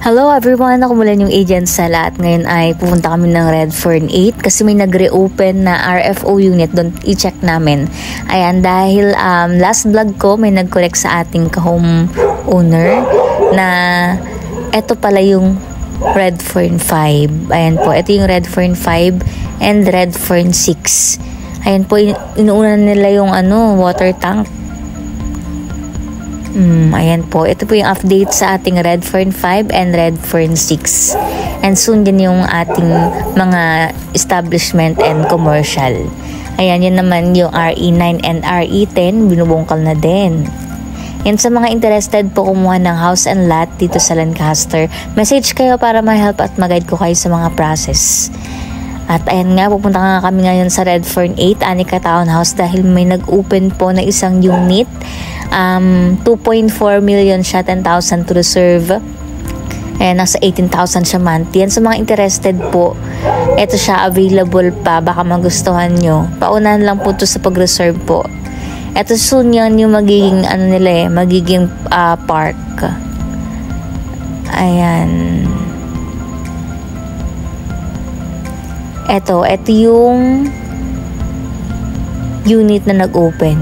Hello everyone! Ako mula yung agent Sala at ngayon ay pupunta kami ng Redfern 8 kasi may nag-reopen na RFO unit doon, i-check namin. Ayan, dahil last vlog ko may nag-correct sa ating ka-home owner na eto pala yung Redfern 5. Ayan po, ito yung Redfern 5 and Redfern 6. Ayan po, inuuna nila yung water tank. Ayan po. Ito po yung update sa ating Redfern 5 and Redfern 6. And soon din yung ating mga establishment and commercial. Ayan, yun naman yung RE9 and RE10. Binubungkal na din. Yan sa mga interested po kumuha ng house and lot dito sa Lancaster. Message kayo para ma-help at mag-guide ko kayo sa mga process. At ayan nga, pupunta nga kami ngayon sa Redfern 8, Anika Townhouse dahil may nag-open po na isang unit. 2.4 million siya, 10,000 to reserve. Ayan, nasa 18,000 siya monthly. Yan sa mga interested po, ito siya available pa, baka magustuhan nyo. Paunahan lang po to sa pag-reserve po. Ito soon yan yung magiging, magiging park. Ayan. Ito yung unit na nag-open.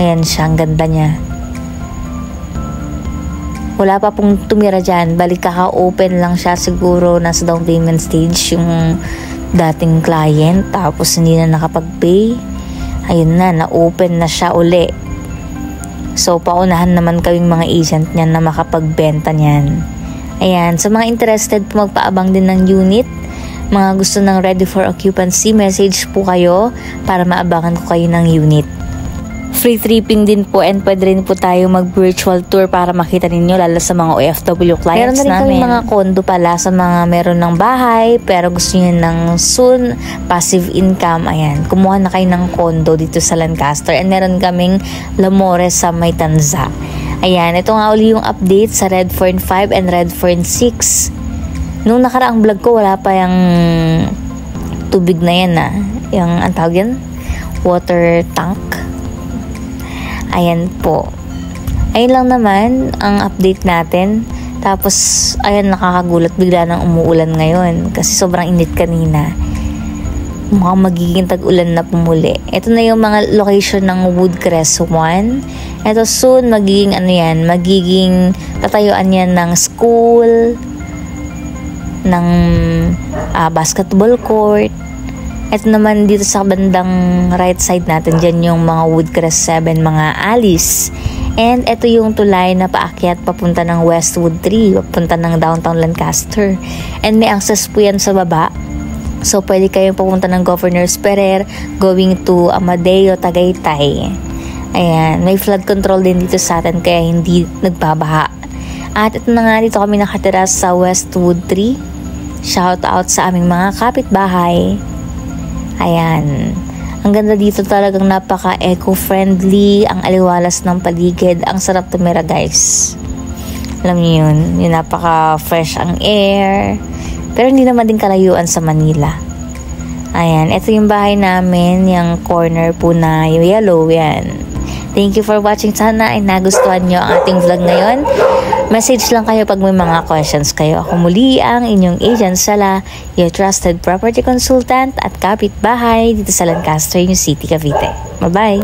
Ayan siya, ang ganda niya. Wala pa pong tumira dyan. Balik kaka-open lang siya siguro. Nasa down payment stage yung dating client. Tapos hindi na nakapag-pay. Ayun na, na-open na siya uli. So, paunahan naman kaming mga agent niyan na makapagbenta niyan. Ayan, sa mga interested po magpaabang din ng unit, mga gusto ng ready for occupancy, message po kayo para maabangan ko kayo ng unit. Free tripping din po and pwede rin po tayo mag-virtual tour para makita ninyo lalo sa mga OFW clients namin. Meron na rin kami mga condo pala sa mga meron ng bahay pero gusto nyo ng soon passive income. Ayan, kumuha na kayo ng condo dito sa Lancaster and meron kaming Lamores sa Maytanza. Ayan, ito nga uli yung update sa Redfern 5 and Redfern 6. Nung nakaraang vlog ko, wala pa yung tubig na yan yung ang tawag yan? Water tank. Ayan po. Ayun lang naman ang update natin. Tapos, ayan, nakakagulat. Bigla nang umuulan ngayon. Kasi sobrang init kanina. Mukhang magiging tag-ulan na pumuli. Ito na yung mga location ng Woodcrest 1. Ito soon, magiging magiging tatayuan yan ng school, ng basketball court. Ito naman dito sa bandang right side natin, dyan yung mga Woodcrest 7, mga alleys. And ito yung tulay na paakyat papunta ng Westwood 3, papunta ng downtown Lancaster. And may access po yan sa baba. So pwede kayong papunta ng Governor's Ferrer going to Amadeo, Tagaytay. Ayan, may flood control din dito sa atin kaya hindi nagbabaha. At ito na nga, dito kami nakatira sa Westwood 3. Shout out sa aming mga kapitbahay. Ayan. Ang ganda dito, talagang napaka eco-friendly. Ang aliwalas ng paligid. Ang sarap tumira, guys. Alam niyo yun. Yung napaka-fresh ang air. Pero hindi naman din kalayuan sa Manila. Ayan. Ito yung bahay namin. Yung corner po na yung yellow. Yan. Thank you for watching. Sana ay nagustuhan nyo ang ating vlog ngayon. Message lang kayo pag may mga questions kayo. Ako muli ang inyong agent Sala, your trusted property consultant at kapitbahay dito sa Lancaster, City, Cavite. Bye-bye!